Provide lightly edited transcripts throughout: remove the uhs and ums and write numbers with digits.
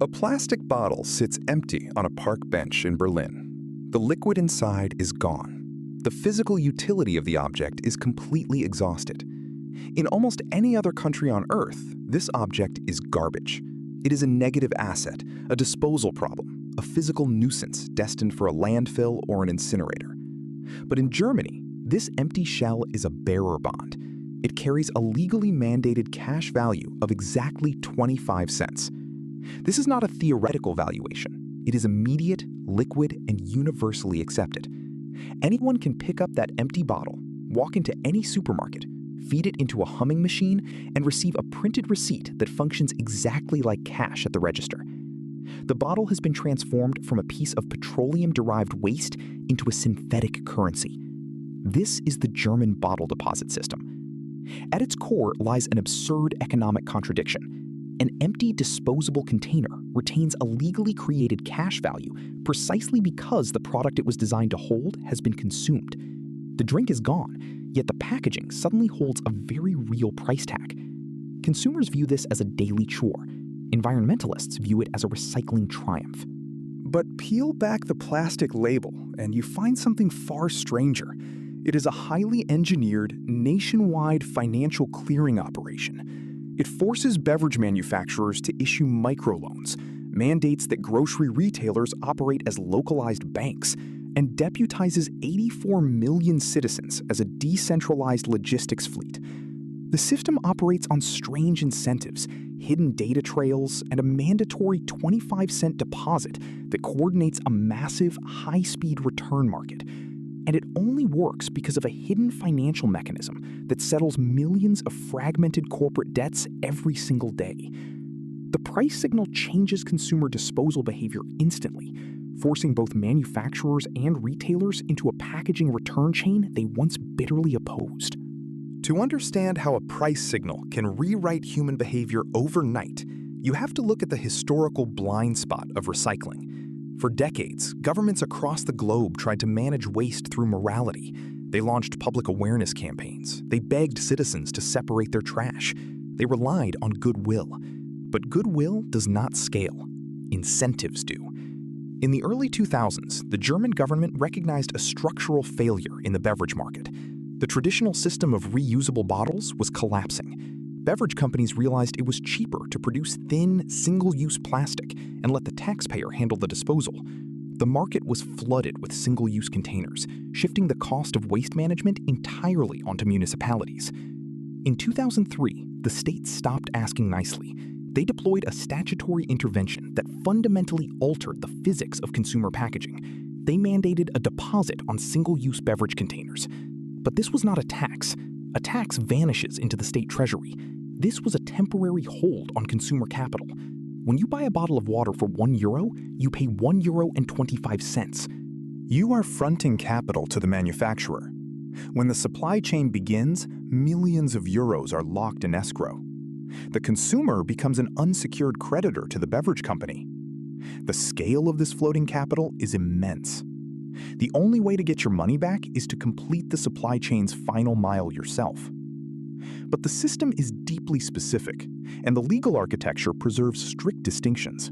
A plastic bottle sits empty on a park bench in Berlin. The liquid inside is gone. The physical utility of the object is completely exhausted. In almost any other country on Earth, this object is garbage. It is a negative asset, a disposal problem, a physical nuisance destined for a landfill or an incinerator. But in Germany, this empty shell is a bearer bond. It carries a legally mandated cash value of exactly 25 cents. This is not a theoretical valuation. It is immediate, liquid, and universally accepted. Anyone can pick up that empty bottle, walk into any supermarket, feed it into a humming machine, and receive a printed receipt that functions exactly like cash at the register. The bottle has been transformed from a piece of petroleum-derived waste into a synthetic currency. This is the German bottle deposit system. At its core lies an absurd economic contradiction. An empty, disposable container retains a legally created cash value precisely because the product it was designed to hold has been consumed. The drink is gone, yet the packaging suddenly holds a very real price tag. Consumers view this as a daily chore. Environmentalists view it as a recycling triumph. But peel back the plastic label and you find something far stranger. It is a highly engineered, nationwide financial clearing operation. It forces beverage manufacturers to issue microloans, mandates that grocery retailers operate as localized banks, and deputizes 84 million citizens as a decentralized logistics fleet. The system operates on strange incentives, hidden data trails, and a mandatory 25-cent deposit that coordinates a massive, high-speed return market. And it only works because of a hidden financial mechanism that settles millions of fragmented corporate debts every single day. The price signal changes consumer disposal behavior instantly, forcing both manufacturers and retailers into a packaging return chain they once bitterly opposed. To understand how a price signal can rewrite human behavior overnight, you have to look at the historical blind spot of recycling. For decades, governments across the globe tried to manage waste through morality. They launched public awareness campaigns. They begged citizens to separate their trash. They relied on goodwill. But goodwill does not scale. Incentives do. In the early 2000s, the German government recognized a structural failure in the beverage market. The traditional system of reusable bottles was collapsing. Beverage companies realized it was cheaper to produce thin, single-use plastic and let the taxpayer handle the disposal. The market was flooded with single-use containers, shifting the cost of waste management entirely onto municipalities. In 2003, the state stopped asking nicely. They deployed a statutory intervention that fundamentally altered the physics of consumer packaging. They mandated a deposit on single-use beverage containers. But this was not a tax. A tax vanishes into the state treasury. This was a temporary hold on consumer capital. When you buy a bottle of water for €1, you pay €1.25. You are fronting capital to the manufacturer. When the supply chain begins, millions of euros are locked in escrow. The consumer becomes an unsecured creditor to the beverage company. The scale of this floating capital is immense. The only way to get your money back is to complete the supply chain's final mile yourself. But the system is deeply specific, and the legal architecture preserves strict distinctions.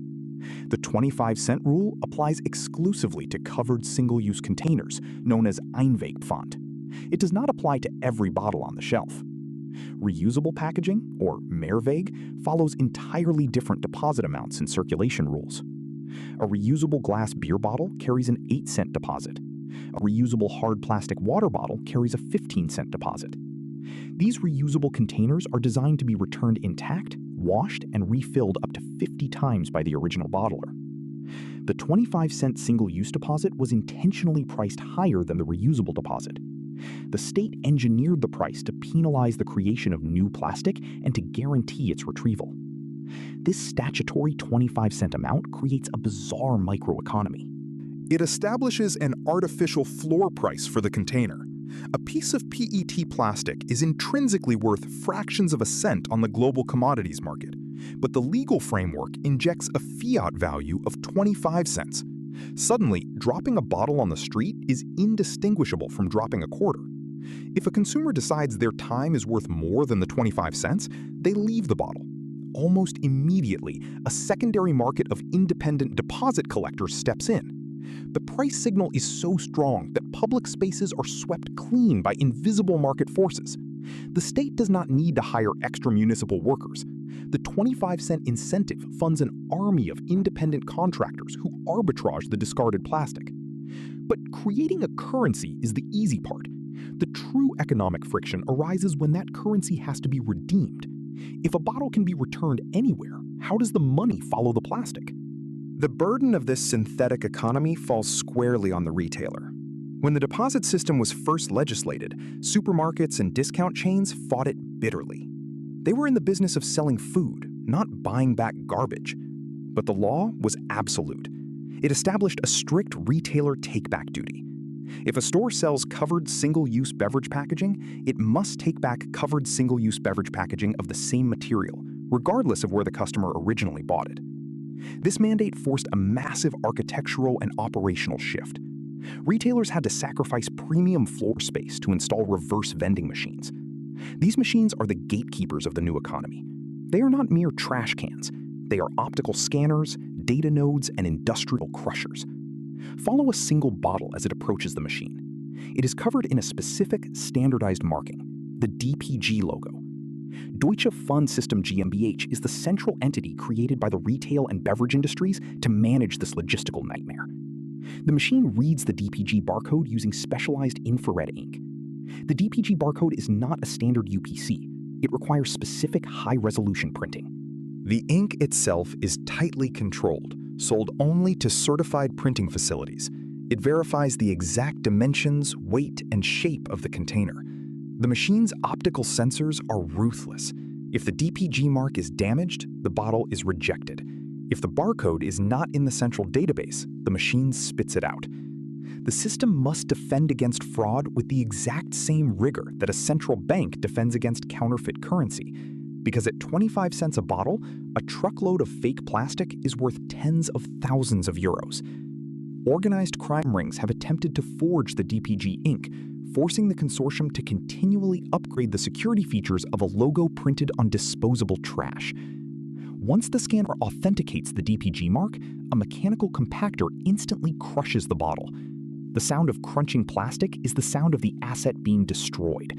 The 25-cent rule applies exclusively to covered single-use containers, known as Einwegpfand. It does not apply to every bottle on the shelf. Reusable packaging, or Mehrweg, follows entirely different deposit amounts and circulation rules. A reusable glass beer bottle carries an 8-cent deposit. A reusable hard plastic water bottle carries a 15-cent deposit. These reusable containers are designed to be returned intact, washed, and refilled up to 50 times by the original bottler. The 25-cent single-use deposit was intentionally priced higher than the reusable deposit. The state engineered the price to penalize the creation of new plastic and to guarantee its retrieval. This statutory 25-cent amount creates a bizarre microeconomy. It establishes an artificial floor price for the container. A piece of PET plastic is intrinsically worth fractions of a cent on the global commodities market, but the legal framework injects a fiat value of 25 cents. Suddenly, dropping a bottle on the street is indistinguishable from dropping a quarter. If a consumer decides their time is worth more than the 25 cents, they leave the bottle. almost immediately, a secondary market of independent deposit collectors steps in. The price signal is so strong that public spaces are swept clean by invisible market forces. The state does not need to hire extra municipal workers. The 25-cent incentive funds an army of independent contractors who arbitrage the discarded plastic. But creating a currency is the easy part. The true economic friction arises when that currency has to be redeemed. If a bottle can be returned anywhere, how does the money follow the plastic? The burden of this synthetic economy falls squarely on the retailer. When the deposit system was first legislated, supermarkets and discount chains fought it bitterly. They were in the business of selling food, not buying back garbage. But the law was absolute. It established a strict retailer take-back duty. If a store sells covered single-use beverage packaging, it must take back covered single-use beverage packaging of the same material, regardless of where the customer originally bought it. This mandate forced a massive architectural and operational shift. Retailers had to sacrifice premium floor space to install reverse vending machines. These machines are the gatekeepers of the new economy. They are not mere trash cans. They are optical scanners, data nodes, and industrial crushers. Follow a single bottle as it approaches the machine. It is covered in a specific standardized marking, the DPG logo. Deutsche Pfandsystem GmbH is the central entity created by the retail and beverage industries to manage this logistical nightmare. The machine reads the DPG barcode using specialized infrared ink. The DPG barcode is not a standard UPC. It requires specific high-resolution printing. The ink itself is tightly controlled, sold only to certified printing facilities. It verifies the exact dimensions, weight, and shape of the container. The machine's optical sensors are ruthless. If the DPG mark is damaged, the bottle is rejected. If the barcode is not in the central database, the machine spits it out. The system must defend against fraud with the exact same rigor that a central bank defends against counterfeit currency. Because at 25 cents a bottle, a truckload of fake plastic is worth tens of thousands of euros. Organized crime rings have attempted to forge the DPG ink, forcing the consortium to continually upgrade the security features of a logo printed on disposable trash. Once the scanner authenticates the DPG mark, a mechanical compactor instantly crushes the bottle. The sound of crunching plastic is the sound of the asset being destroyed.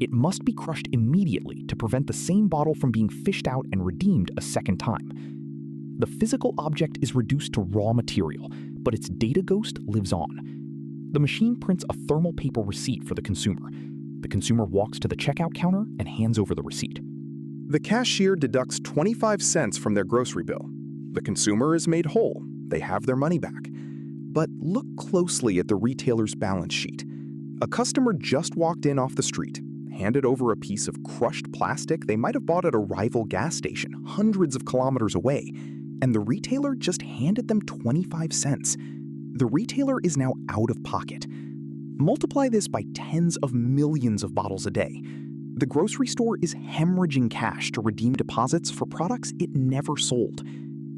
It must be crushed immediately to prevent the same bottle from being fished out and redeemed a second time. The physical object is reduced to raw material, but its data ghost lives on. The machine prints a thermal paper receipt for the consumer. The consumer walks to the checkout counter and hands over the receipt. The cashier deducts 25 cents from their grocery bill. The consumer is made whole. They have their money back. But look closely at the retailer's balance sheet. A customer just walked in off the street, handed over a piece of crushed plastic they might have bought at a rival gas station hundreds of kilometers away, and the retailer just handed them 25 cents. The retailer is now out of pocket. Multiply this by tens of millions of bottles a day. The grocery store is hemorrhaging cash to redeem deposits for products it never sold.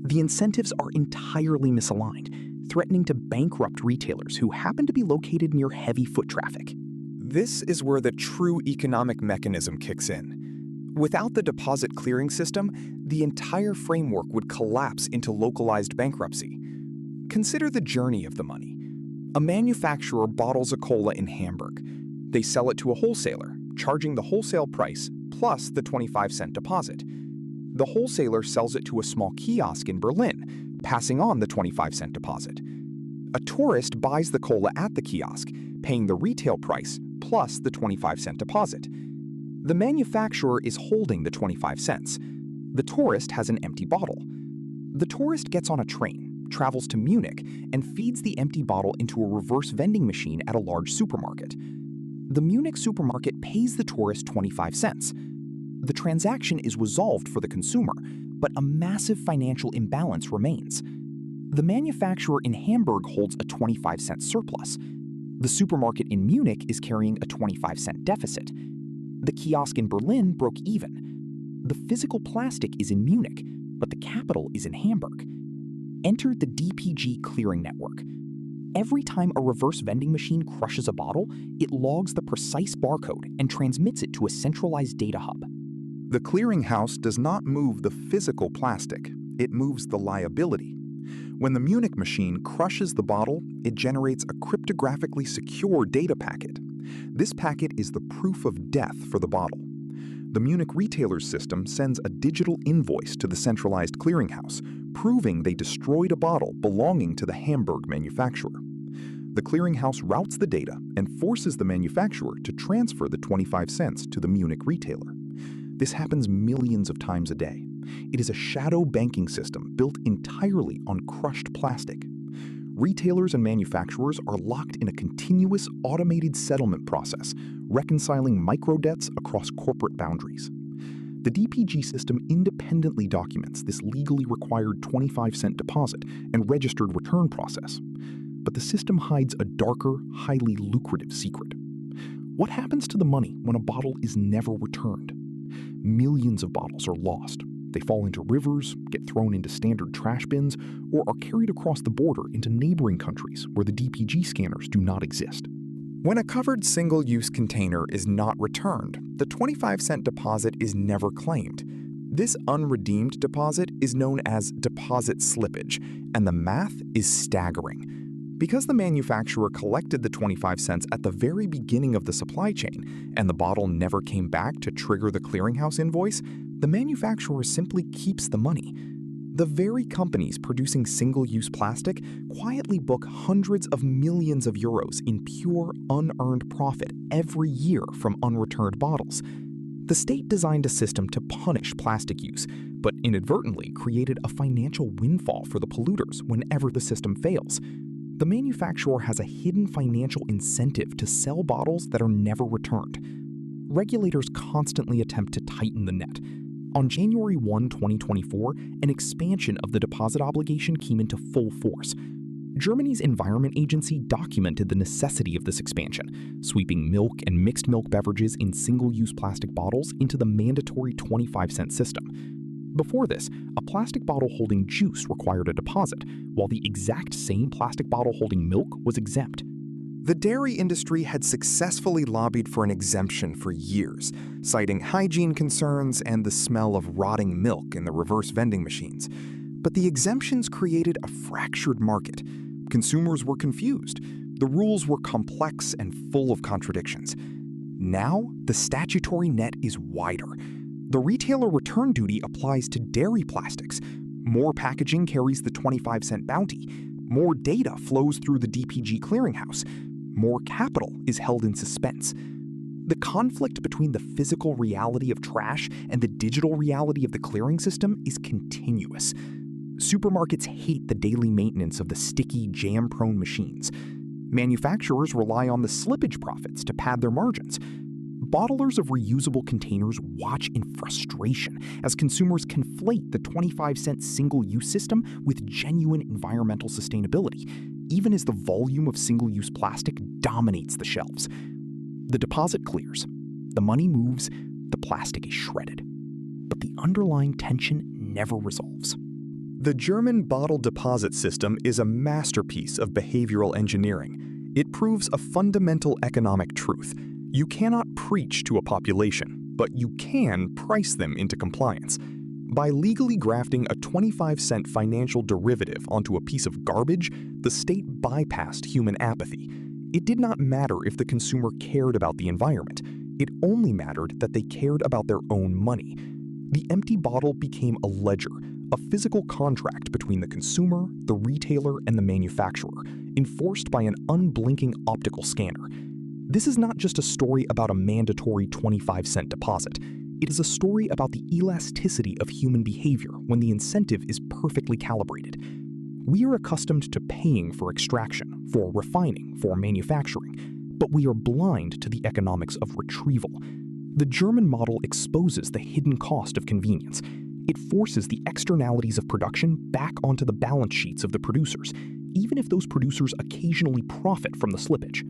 The incentives are entirely misaligned, threatening to bankrupt retailers who happen to be located near heavy foot traffic. This is where the true economic mechanism kicks in. Without the deposit clearing system, the entire framework would collapse into localized bankruptcy. Consider the journey of the money. A manufacturer bottles a cola in Hamburg. They sell it to a wholesaler, charging the wholesale price plus the 25-cent deposit. The wholesaler sells it to a small kiosk in Berlin, passing on the 25-cent deposit. A tourist buys the cola at the kiosk, paying the retail price plus the 25-cent deposit. The manufacturer is holding the 25 cents. The tourist has an empty bottle. The tourist gets on a train, travels to Munich, and feeds the empty bottle into a reverse vending machine at a large supermarket. The Munich supermarket pays the tourist 25 cents. The transaction is resolved for the consumer, but a massive financial imbalance remains. The manufacturer in Hamburg holds a 25-cent surplus. The supermarket in Munich is carrying a 25-cent deficit. The kiosk in Berlin broke even. The physical plastic is in Munich, but the capital is in Hamburg. Enter the DPG clearing network. Every time a reverse vending machine crushes a bottle, it logs the precise barcode and transmits it to a centralized data hub. The clearinghouse does not move the physical plastic, it moves the liability. When the Munich machine crushes the bottle, it generates a cryptographically secure data packet. This packet is the proof of death for the bottle. The Munich retailer's system sends a digital invoice to the centralized clearinghouse, proving they destroyed a bottle belonging to the Hamburg manufacturer. The clearinghouse routes the data and forces the manufacturer to transfer the 25 cents to the Munich retailer. This happens millions of times a day. It is a shadow banking system built entirely on crushed plastic. Retailers and manufacturers are locked in a continuous automated settlement process, reconciling microdebts across corporate boundaries. The DPG system independently documents this legally required 25-cent deposit and registered return process. But the system hides a darker, highly lucrative secret. What happens to the money when a bottle is never returned? Millions of bottles are lost. They fall into rivers, get thrown into standard trash bins, or are carried across the border into neighboring countries where the DPG scanners do not exist. When a covered single-use container is not returned, the 25-cent deposit is never claimed. This unredeemed deposit is known as deposit slippage, and the math is staggering. Because the manufacturer collected the 25 cents at the very beginning of the supply chain, and the bottle never came back to trigger the clearinghouse invoice, the manufacturer simply keeps the money. The very companies producing single-use plastic quietly book hundreds of millions of euros in pure, unearned profit every year from unreturned bottles. The state designed a system to punish plastic use, but inadvertently created a financial windfall for the polluters whenever the system fails. The manufacturer has a hidden financial incentive to sell bottles that are never returned. Regulators constantly attempt to tighten the net. On January 1, 2024, an expansion of the deposit obligation came into full force. Germany's Environment Agency documented the necessity of this expansion, sweeping milk and mixed milk beverages in single-use plastic bottles into the mandatory 25-cent system. Before this, a plastic bottle holding juice required a deposit, while the exact same plastic bottle holding milk was exempt. The dairy industry had successfully lobbied for an exemption for years, citing hygiene concerns and the smell of rotting milk in the reverse vending machines. But the exemptions created a fractured market. Consumers were confused. The rules were complex and full of contradictions. Now, the statutory net is wider. The retailer return duty applies to dairy plastics. More packaging carries the 25-cent bounty. More data flows through the DPG clearinghouse. More capital is held in suspense. The conflict between the physical reality of trash and the digital reality of the clearing system is continuous. Supermarkets hate the daily maintenance of the sticky, jam-prone machines. Manufacturers rely on the slippage profits to pad their margins. Bottlers of reusable containers watch in frustration as consumers conflate the 25-cent single-use system with genuine environmental sustainability, even as the volume of single-use plastic dominates the shelves. The deposit clears, the money moves, the plastic is shredded. But the underlying tension never resolves. The German bottle deposit system is a masterpiece of behavioral engineering. It proves a fundamental economic truth. You cannot preach to a population, but you can price them into compliance. By legally grafting a 25-cent financial derivative onto a piece of garbage, the state bypassed human apathy. It did not matter if the consumer cared about the environment. It only mattered that they cared about their own money. The empty bottle became a ledger, a physical contract between the consumer, the retailer, and the manufacturer, enforced by an unblinking optical scanner. This is not just a story about a mandatory 25-cent deposit. It is a story about the elasticity of human behavior when the incentive is perfectly calibrated. We are accustomed to paying for extraction, for refining, for manufacturing, but we are blind to the economics of retrieval. The German model exposes the hidden cost of convenience. It forces the externalities of production back onto the balance sheets of the producers, even if those producers occasionally profit from the slippage.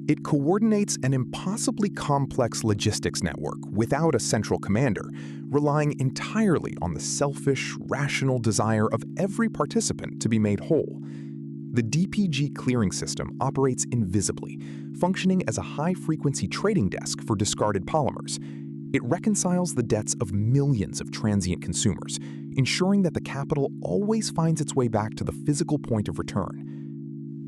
It coordinates an impossibly complex logistics network without a central commander, relying entirely on the selfish, rational desire of every participant to be made whole. The DPG clearing system operates invisibly, functioning as a high-frequency trading desk for discarded polymers. It reconciles the debts of millions of transient consumers, ensuring that the capital always finds its way back to the physical point of return.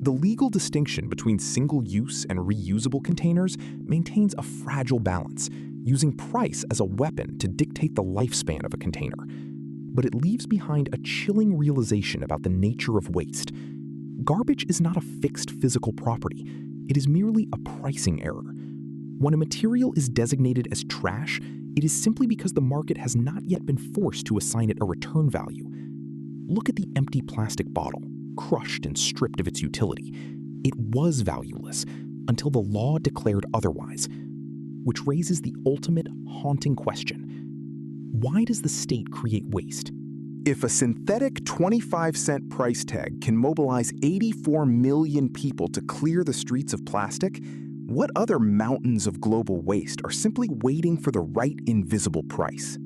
The legal distinction between single-use and reusable containers maintains a fragile balance, using price as a weapon to dictate the lifespan of a container. But it leaves behind a chilling realization about the nature of waste. Garbage is not a fixed physical property. It is merely a pricing error. When a material is designated as trash, it is simply because the market has not yet been forced to assign it a return value. Look at the empty plastic bottle, crushed and stripped of its utility. It was valueless until the law declared otherwise, which raises the ultimate haunting question. Why does the state create waste? If a synthetic 25-cent price tag can mobilize 84 million people to clear the streets of plastic, what other mountains of global waste are simply waiting for the right invisible price?